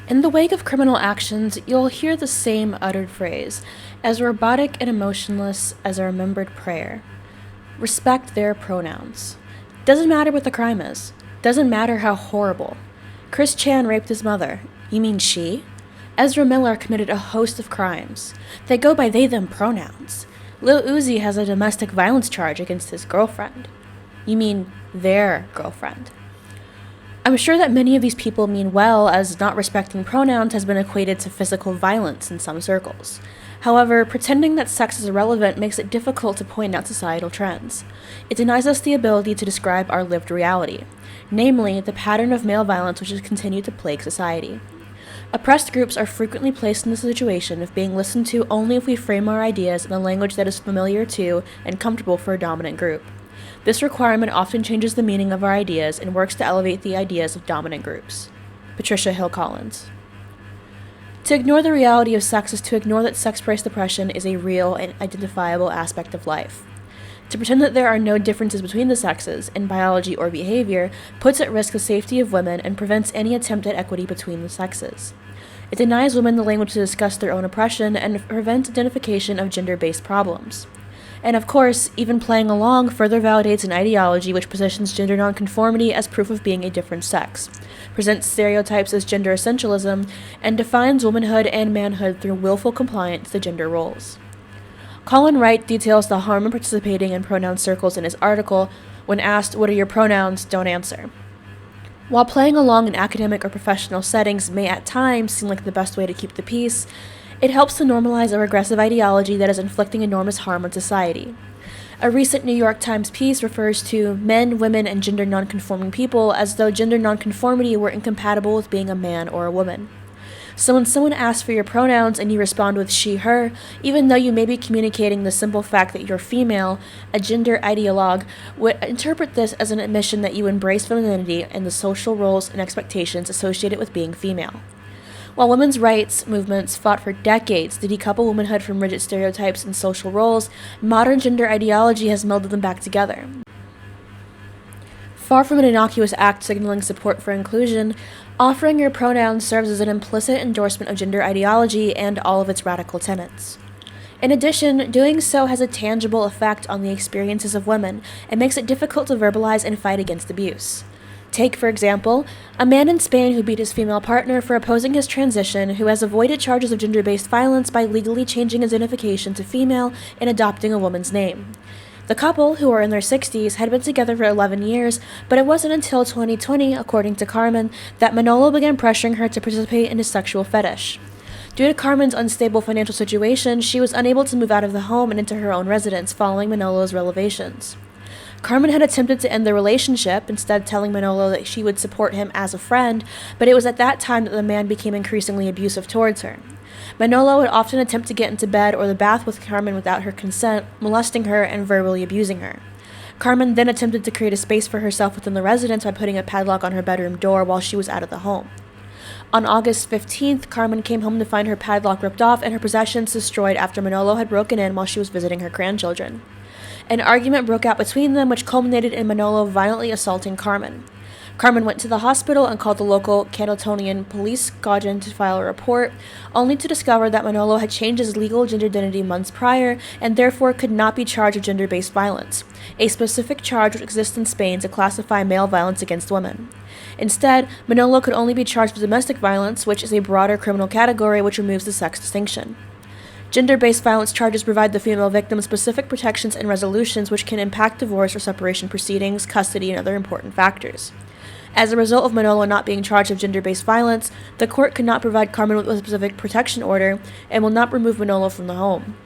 In the wake of criminal actions, you'll hear the same uttered phrase, as robotic and emotionless as a remembered prayer. Respect their pronouns. Doesn't matter what the crime is. Doesn't matter how horrible. Chris Chan raped his mother. You mean she? Ezra Miller committed a host of crimes. They go by they-them pronouns. Lil Uzi has a domestic violence charge against his girlfriend. You mean their girlfriend. I'm sure that many of these people mean well, as not respecting pronouns has been equated to physical violence in some circles. However, pretending that sex is irrelevant makes it difficult to point out societal trends. It denies us the ability to describe our lived reality, namely, the pattern of male violence which has continued to plague society. Oppressed groups are frequently placed in the situation of being listened to only if we frame our ideas in a language that is familiar to and comfortable for a dominant group. This requirement often changes the meaning of our ideas and works to elevate the ideas of dominant groups. Patricia Hill Collins. To ignore the reality of sex is to ignore that sex-based oppression is a real and identifiable aspect of life. To pretend that there are no differences between the sexes, in biology or behavior, puts at risk the safety of women and prevents any attempt at equity between the sexes. It denies women the language to discuss their own oppression and prevents identification of gender-based problems. And of course, even playing along further validates an ideology which positions gender nonconformity as proof of being a different sex, presents stereotypes as gender essentialism, and defines womanhood and manhood through willful compliance to gender roles. Colin Wright details the harm in participating in pronoun circles in his article. When asked, "What are your pronouns?" don't answer. While playing along in academic or professional settings may at times seem like the best way to keep the peace, it helps to normalize a regressive ideology that is inflicting enormous harm on society. A recent New York Times piece refers to men, women, and gender nonconforming people as though gender nonconformity were incompatible with being a man or a woman. So when someone asks for your pronouns and you respond with she, her, even though you may be communicating the simple fact that you're female, a gender ideologue would interpret this as an admission that you embrace femininity and the social roles and expectations associated with being female. While women's rights movements fought for decades to decouple womanhood from rigid stereotypes and social roles, modern gender ideology has melded them back together. Far from an innocuous act signaling support for inclusion, offering your pronouns serves as an implicit endorsement of gender ideology and all of its radical tenets. In addition, doing so has a tangible effect on the experiences of women and makes it difficult to verbalize and fight against abuse. Take, for example, a man in Spain who beat his female partner for opposing his transition, who has avoided charges of gender-based violence by legally changing his identification to female and adopting a woman's name. The couple, who are in their 60s, had been together for 11 years, but it wasn't until 2020, according to Carmen, that Manolo began pressuring her to participate in his sexual fetish. Due to Carmen's unstable financial situation, she was unable to move out of the home and into her own residence following Manolo's revelations. Carmen had attempted to end the relationship, instead telling Manolo that she would support him as a friend, but it was at that time that the man became increasingly abusive towards her. Manolo would often attempt to get into bed or the bath with Carmen without her consent, molesting her and verbally abusing her. Carmen then attempted to create a space for herself within the residence by putting a padlock on her bedroom door while she was out of the home. On August 15th, Carmen came home to find her padlock ripped off and her possessions destroyed after Manolo had broken in while she was visiting her grandchildren. An argument broke out between them, which culminated in Manolo violently assaulting Carmen. Carmen went to the hospital and called the local Cantonian police squadron to file a report, only to discover that Manolo had changed his legal gender identity months prior and therefore could not be charged with gender-based violence, a specific charge which exists in Spain to classify male violence against women. Instead, Manolo could only be charged with domestic violence, which is a broader criminal category which removes the sex distinction. Gender-based violence charges provide the female victim specific protections and resolutions which can impact divorce or separation proceedings, custody, and other important factors. As a result of Manolo not being charged with gender-based violence, the court could not provide Carmen with a specific protection order and will not remove Manolo from the home.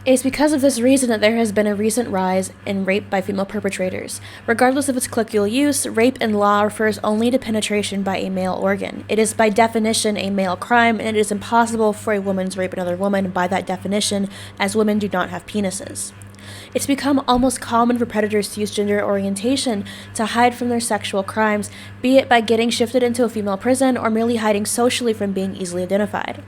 It is because of this reason that there has been a recent rise in rape by female perpetrators. Regardless of its colloquial use, rape in law refers only to penetration by a male organ. It is by definition a male crime, and it is impossible for a woman to rape another woman by that definition, as women do not have penises. It's become almost common for predators to use gender orientation to hide from their sexual crimes, be it by getting shifted into a female prison or merely hiding socially from being easily identified.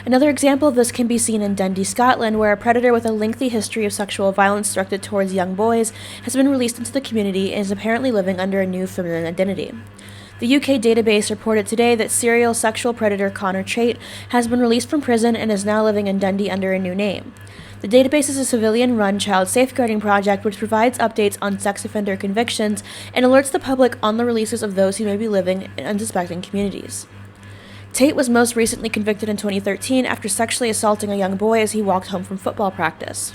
Another example of this can be seen in Dundee, Scotland, where a predator with a lengthy history of sexual violence directed towards young boys has been released into the community and is apparently living under a new feminine identity. The UK database reported today that serial sexual predator Connor Tate has been released from prison and is now living in Dundee under a new name. The database is a civilian-run child safeguarding project which provides updates on sex offender convictions and alerts the public on the releases of those who may be living in unsuspecting communities. Tate was most recently convicted in 2013 after sexually assaulting a young boy as he walked home from football practice.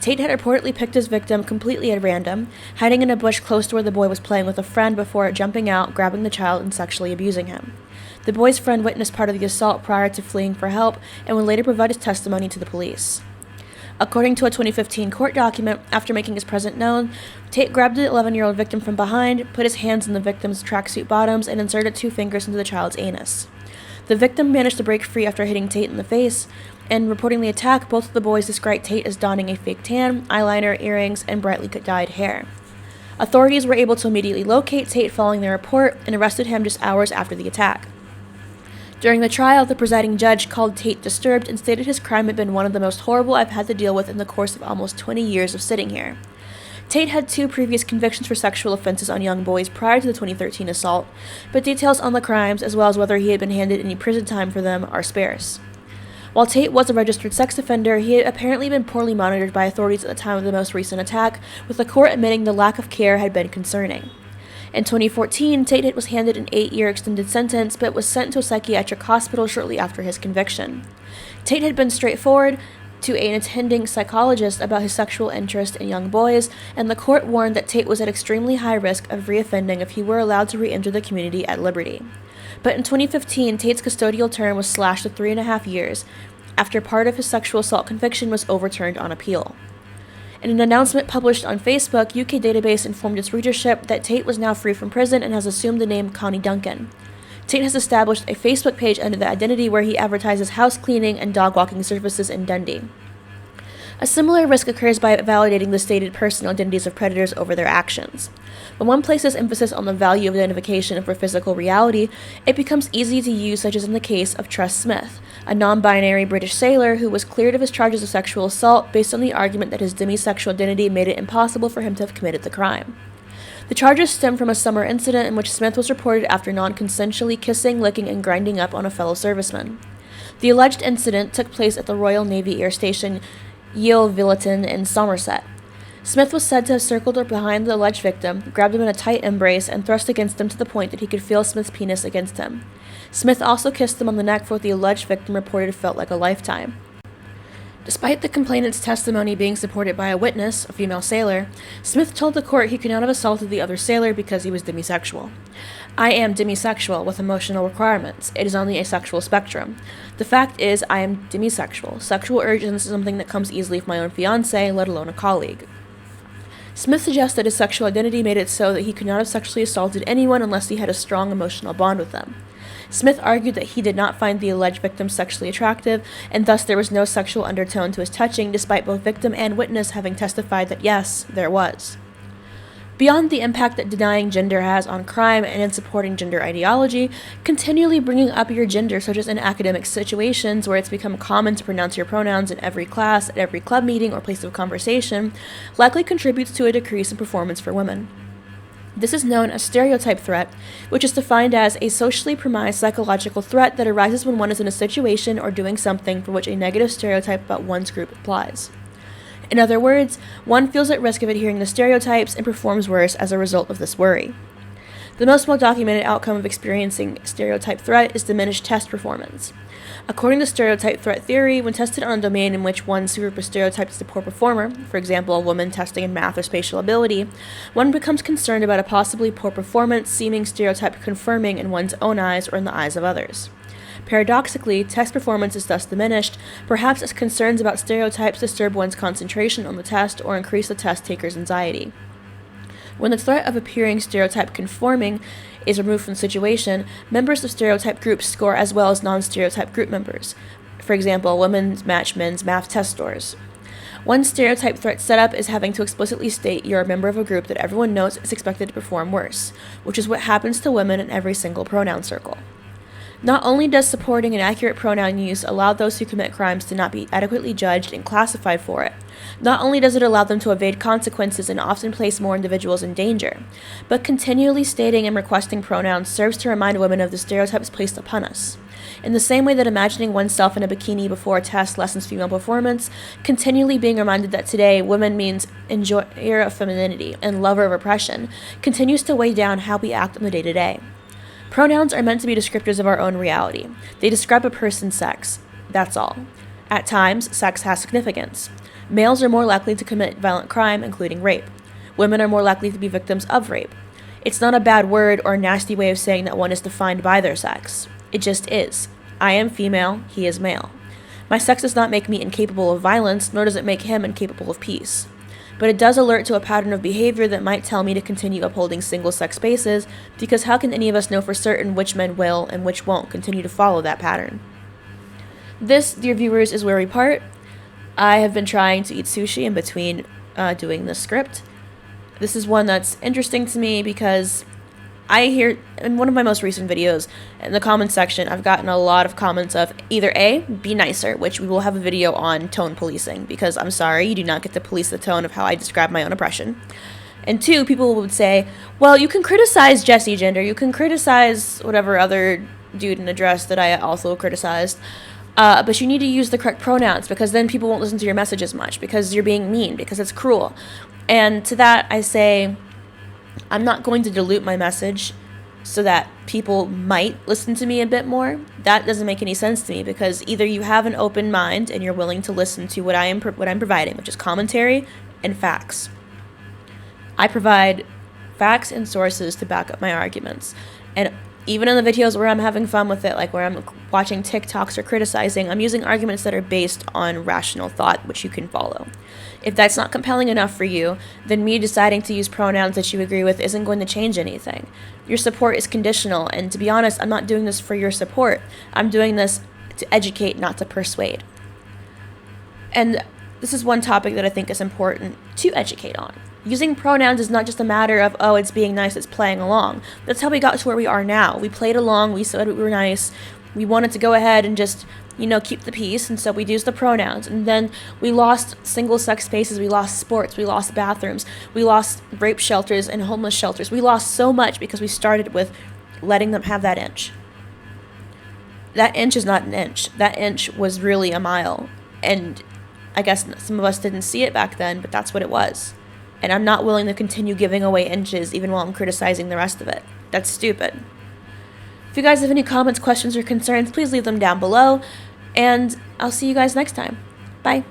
Tate had reportedly picked his victim completely at random, hiding in a bush close to where the boy was playing with a friend before jumping out, grabbing the child, and sexually abusing him. The boy's friend witnessed part of the assault prior to fleeing for help and would later provide his testimony to the police. According to a 2015 court document, after making his presence known, Tate grabbed the 11-year-old victim from behind, put his hands in the victim's tracksuit bottoms, and inserted 2 fingers into the child's anus. The victim managed to break free after hitting Tate in the face, and reporting the attack, both of the boys described Tate as donning a fake tan, eyeliner, earrings, and brightly dyed hair. Authorities were able to immediately locate Tate following their report and arrested him just hours after the attack. During the trial, the presiding judge called Tate disturbed and stated his crime had been one of the most horrible I've had to deal with in the course of almost 20 years of sitting here. Tate had 2 previous convictions for sexual offenses on young boys prior to the 2013 assault, but details on the crimes, as well as whether he had been handed any prison time for them, are sparse. While Tate was a registered sex offender, he had apparently been poorly monitored by authorities at the time of the most recent attack, with the court admitting the lack of care had been concerning. In 2014, Tate was handed an 8-year extended sentence, but was sent to a psychiatric hospital shortly after his conviction. Tate had been straightforward to an attending psychologist about his sexual interest in young boys, and the court warned that Tate was at extremely high risk of reoffending if he were allowed to re-enter the community at liberty. But in 2015, Tate's custodial term was slashed to 3.5 years, after part of his sexual assault conviction was overturned on appeal. In an announcement published on Facebook, UK Database informed its readership that Tate was now free from prison and has assumed the name Connie Duncan. Tate has established a Facebook page under the identity where he advertises house cleaning and dog walking services in Dundee. A similar risk occurs by validating the stated personal identities of predators over their actions. When one places emphasis on the value of identification over physical reality, it becomes easy to use, such as in the case of Tress Smith, a non-binary British sailor who was cleared of his charges of sexual assault based on the argument that his demisexual identity made it impossible for him to have committed the crime. The charges stem from a summer incident in which Smith was reported after non-consensually kissing, licking, and grinding up on a fellow serviceman. The alleged incident took place at the Royal Navy Air Station Yeovilleton in Somerset. Smith was said to have circled behind the alleged victim, grabbed him in a tight embrace, and thrust against him to the point that he could feel Smith's penis against him. Smith also kissed him on the neck for what the alleged victim reported felt like a lifetime. Despite the complainant's testimony being supported by a witness, a female sailor, Smith told the court he could not have assaulted the other sailor because he was demisexual. I am demisexual with emotional requirements. It is on the asexual spectrum. The fact is, I am demisexual. Sexual urge isn't something that comes easily with my own fiancé, let alone a colleague. Smith suggests that his sexual identity made it so that he could not have sexually assaulted anyone unless he had a strong emotional bond with them. Smith argued that he did not find the alleged victim sexually attractive, and thus there was no sexual undertone to his touching, despite both victim and witness having testified that yes, there was. Beyond the impact that denying gender has on crime and in supporting gender ideology, continually bringing up your gender, such as in academic situations where it's become common to pronounce your pronouns in every class, at every club meeting, or place of conversation, likely contributes to a decrease in performance for women. This is known as stereotype threat, which is defined as a socially premised psychological threat that arises when one is in a situation or doing something for which a negative stereotype about one's group applies. In other words, one feels at risk of adhering to stereotypes and performs worse as a result of this worry. The most well-documented outcome of experiencing stereotype threat is diminished test performance. According to stereotype threat theory, when tested on a domain in which one's group is stereotyped as a poor performer, for example, a woman testing in math or spatial ability, one becomes concerned about a possibly poor performance seeming stereotype confirming in one's own eyes or in the eyes of others. Paradoxically, test performance is thus diminished, perhaps as concerns about stereotypes disturb one's concentration on the test or increase the test taker's anxiety. When the threat of appearing stereotype conforming is removed from the situation, members of stereotype groups score as well as non-stereotype group members. For example, women's match men's math test scores. One stereotype threat setup is having to explicitly state you're a member of a group that everyone knows is expected to perform worse, which is what happens to women in every single pronoun circle. Not only does supporting an accurate pronoun use allow those who commit crimes to not be adequately judged and classified for it, not only does it allow them to evade consequences and often place more individuals in danger, but continually stating and requesting pronouns serves to remind women of the stereotypes placed upon us. In the same way that imagining oneself in a bikini before a test lessens female performance, continually being reminded that today women means enjoyer of femininity and lover of oppression continues to weigh down how we act on the day-to-day. Pronouns are meant to be descriptors of our own reality. They describe a person's sex. That's all. At times, sex has significance. Males are more likely to commit violent crime, including rape. Women are more likely to be victims of rape. It's not a bad word or a nasty way of saying that one is defined by their sex. It just is. I am female, he is male. My sex does not make me incapable of violence, nor does it make him incapable of peace. But it does alert to a pattern of behavior that might tell me to continue upholding single-sex spaces, because how can any of us know for certain which men will and which won't continue to follow that pattern? This, dear viewers, is where we part. I have been trying to eat sushi in between doing this script. This is one that's interesting to me because I hear in one of my most recent videos, in the comments section, I've gotten a lot of comments of either A, be nicer, which we will have a video on tone policing, because I'm sorry, you do not get to police the tone of how I describe my own oppression. And 2, people would say, well, you can criticize Jesse Gender, you can criticize whatever other dude in a dress that I also criticized, but you need to use the correct pronouns, because then people won't listen to your message as much, because you're being mean, because it's cruel. And to that I say, I'm not going to dilute my message so that people might listen to me a bit more. That doesn't make any sense to me, because either you have an open mind and you're willing to listen to what I'm providing, which is commentary and facts. I provide facts and sources to back up my arguments. And even in the videos where I'm having fun with it, like where I'm watching TikToks or criticizing, I'm using arguments that are based on rational thought, which you can follow. If that's not compelling enough for you, then me deciding to use pronouns that you agree with isn't going to change anything. Your support is conditional, and to be honest, I'm not doing this for your support. I'm doing this to educate, not to persuade. And this is one topic that I think is important to educate on. Using pronouns is not just a matter of, oh, it's being nice, it's playing along. That's how we got to where we are now. We played along, we said we were nice, we wanted to go ahead and just, keep the peace, and so we used the pronouns. And then we lost single-sex spaces, we lost sports, we lost bathrooms, we lost rape shelters and homeless shelters. We lost so much because we started with letting them have that inch. That inch is not an inch. That inch was really a mile. And I guess some of us didn't see it back then, but that's what it was. And I'm not willing to continue giving away inches even while I'm criticizing the rest of it. That's stupid. If you guys have any comments, questions, or concerns, please leave them down below. And I'll see you guys next time. Bye.